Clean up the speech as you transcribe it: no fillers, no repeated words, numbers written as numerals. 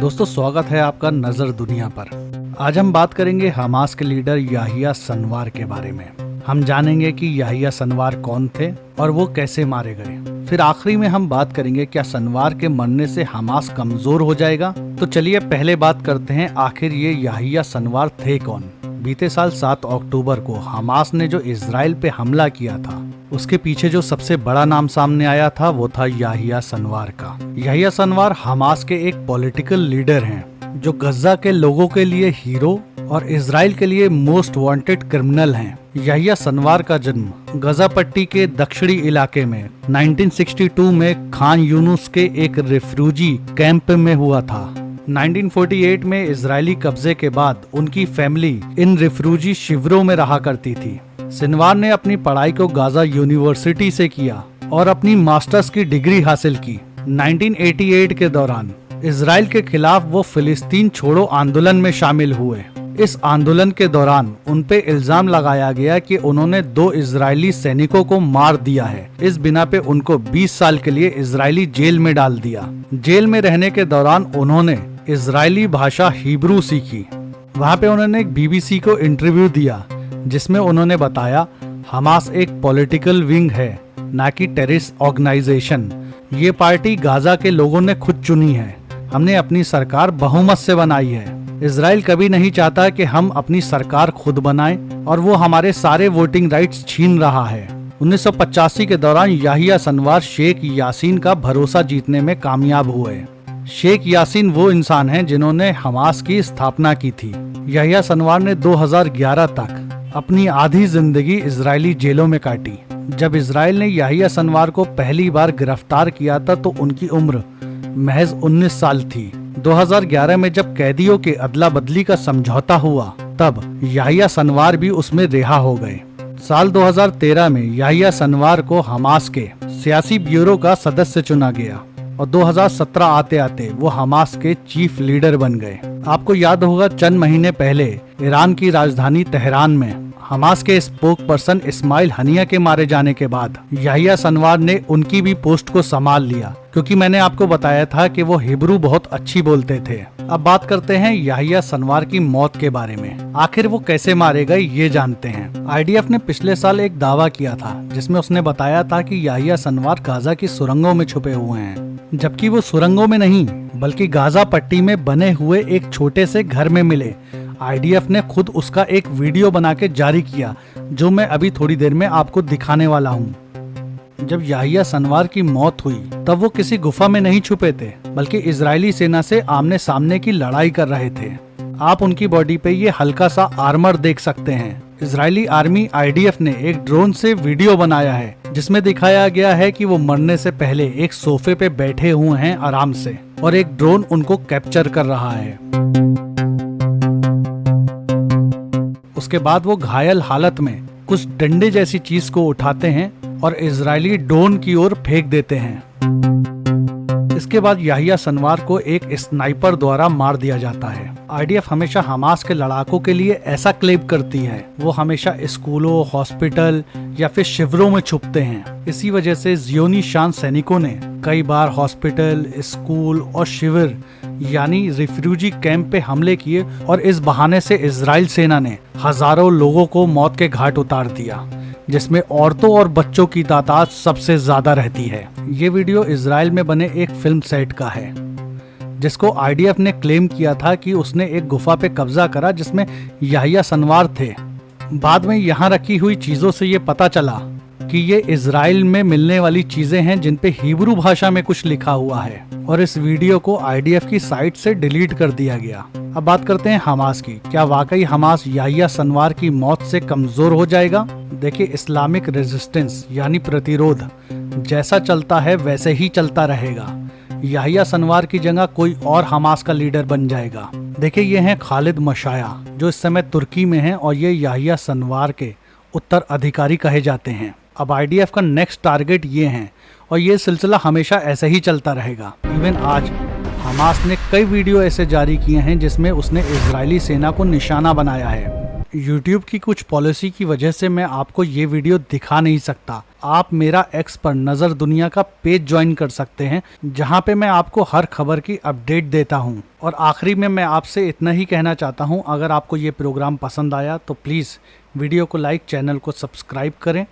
दोस्तों, स्वागत है आपका नजर दुनिया पर। आज हम बात करेंगे हमास के लीडर याहिया सिनवार के बारे में। हम जानेंगे कि याहिया सिनवार कौन थे और वो कैसे मारे गए। फिर आखिरी में हम बात करेंगे क्या सिनवार के मरने से हमास कमजोर हो जाएगा। तो चलिए पहले बात करते हैं, आखिर ये याहिया सिनवार थे कौन। बीते साल 7 अक्टूबर को हमास ने जो इजराइल पे हमला किया था, उसके पीछे जो सबसे बड़ा नाम सामने आया था वो था याहिया सिनवार का। याहिया सिनवार हमास के एक पॉलिटिकल लीडर हैं जो गजा के लोगों के लिए हीरो और इजराइल के लिए मोस्ट वांटेड क्रिमिनल हैं। याहिया सिनवार का जन्म गजा पट्टी के दक्षिणी इलाके में 1962 में खान यूनुस के एक रिफ्यूजी कैंप में हुआ था। 1948 में इजरायली कब्जे के बाद उनकी फैमिली इन रिफ्यूजी शिविरों में रहा करती थी। सिनवार ने अपनी पढ़ाई को गाजा यूनिवर्सिटी से किया और अपनी मास्टर्स की डिग्री हासिल की। 1988 के दौरान इजराइल के खिलाफ वो फिलिस्तीन छोड़ो आंदोलन में शामिल हुए। इस आंदोलन के दौरान उन पे इल्जाम लगाया गया कि उन्होंने 2 इजरायली सैनिकों को मार दिया है। इस बिना पे उनको 20 साल के लिए इजरायली जेल में डाल दिया। जेल में रहने के दौरान उन्होंने इजरायली भाषा हिब्रू सीखी। वहाँ पे उन्होंने एक BBC को इंटरव्यू दिया जिसमें उन्होंने बताया, हमास एक पॉलिटिकल विंग है, ना कि टेररिस्ट ऑर्गेनाइजेशन। ये पार्टी गाजा के लोगों ने खुद चुनी है। हमने अपनी सरकार बहुमत से बनाई है। इजराइल कभी नहीं चाहता कि हम अपनी सरकार खुद बनाएं और वो हमारे सारे वोटिंग राइट्स छीन रहा है। 1985 के दौरान याहिया सिनवार शेख यासीन का भरोसा जीतने में कामयाब हुए। शेख यासीन वो इंसान हैं जिन्होंने हमास की स्थापना की थी। याहिया सिनवार ने 2011 तक अपनी आधी जिंदगी इजरायली जेलों में काटी। जब इजराइल ने याहिया सिनवार को पहली बार गिरफ्तार किया था तो उनकी उम्र महज 19 साल थी। 2011 में जब कैदियों के अदला बदली का समझौता हुआ तब याहिया सिनवार भी उसमें रिहा हो गए। साल 2013 में याहिया सिनवार को हमास के सियासी ब्यूरो का सदस्य चुना गया और 2017 आते आते वो हमास के चीफ लीडर बन गए। आपको याद होगा, चंद महीने पहले ईरान की राजधानी तेहरान में हमास के स्पोक पर्सन इस्माइल हनिया के मारे जाने के बाद याहिया सिनवार ने उनकी भी पोस्ट को संभाल लिया, क्योंकि मैंने आपको बताया था कि वो हिब्रू बहुत अच्छी बोलते थे। अब बात करते हैं याहिया सिनवार की मौत के बारे में। आखिर वो कैसे मारे गए ये जानते हैं। IDF ने पिछले साल एक दावा किया था जिसमें उसने बताया था कि याहिया सिनवार गाजा की सुरंगों में छुपे हुए हैं, जबकि वो सुरंगों में नहीं बल्कि गाजा पट्टी में बने हुए एक छोटे से घर में मिले। IDF ने खुद उसका एक वीडियो बना के जारी किया, जो मैं अभी थोड़ी देर में आपको दिखाने वाला हूँ। जब याहिया सिनवार की मौत हुई तब वो किसी गुफा में नहीं छुपे थे, बल्कि इजरायली सेना से आमने सामने की लड़ाई कर रहे थे। आप उनकी बॉडी पे ये हल्का सा आर्मर देख सकते हैं। इजरायली आर्मी IDF ने एक ड्रोन से वीडियो बनाया है जिसमें दिखाया गया है कि वो मरने से पहले एक सोफे पे बैठे हुए हैं आराम से और एक ड्रोन उनको कैप्चर कर रहा है। उसके बाद वो घायल हालत में कुछ डंडे जैसी चीज को उठाते हैं और इजरायली ड्रोन की ओर फेंक देते हैं। इसके बाद याहिया सिनवार को एक स्नाइपर द्वारा मार दिया जाता है। IDF हमेशा हमास के लड़ाकों के लिए ऐसा क्लेम करती है। वो हमेशा स्कूलों, हॉस्पिटल या फिर शिविरों में छुपते हैं। इसी वजह से जियोनी शान सैनिकों ने कई बार हॉस्पिटल, स्कूल और शिविर यानी रिफ्यूजी कैंप पे हमले किए और इस बहाने से इजराइल सेना ने हजारों लोगों को मौत के घाट उतार दिया, जिसमें औरतों और बच्चों की तादाद सबसे ज्यादा रहती है। ये वीडियो इजराइल में बने एक फिल्म सेट का है जिसको IDF ने क्लेम किया था कि उसने एक गुफा पे कब्जा करा जिसमें याहिया सिनवार थे। बाद में यहाँ रखी हुई चीजों से ये पता चला कि ये इजराइल में मिलने वाली चीजें हैं जिन पे हिब्रू भाषा में कुछ लिखा हुआ है और इस वीडियो को IDF की साइट से डिलीट कर दिया गया। अब बात करते हैं हमास की। क्या वाकई हमास याहिया सिनवार की मौत से कमजोर हो जाएगा? देखिए, इस्लामिक रेजिस्टेंस यानी प्रतिरोध जैसा चलता है वैसे ही चलता रहेगा। याहिया सिनवार की जगह कोई और हमास का लीडर बन जाएगा। देखिए, ये हैं खालिद मशाया जो इस समय तुर्की में हैं और ये याहिया सिनवार के उत्तराधिकारी कहे जाते हैं। अब IDF का नेक्स्ट टारगेट ये हैं और ये सिलसिला हमेशा ऐसे ही चलता रहेगा। इवन आज हमास ने कई वीडियो ऐसे जारी किए हैं जिसमें उसने इजरायली सेना को निशाना बनाया है। YouTube की कुछ पॉलिसी की वजह से मैं आपको ये वीडियो दिखा नहीं सकता। आप मेरा एक्स पर नज़र दुनिया का पेज ज्वाइन कर सकते हैं, जहां पे मैं आपको हर खबर की अपडेट देता हूं। और आखिरी में मैं आपसे इतना ही कहना चाहता हूं, अगर आपको ये प्रोग्राम पसंद आया तो प्लीज़ वीडियो को लाइक, चैनल को सब्सक्राइब करें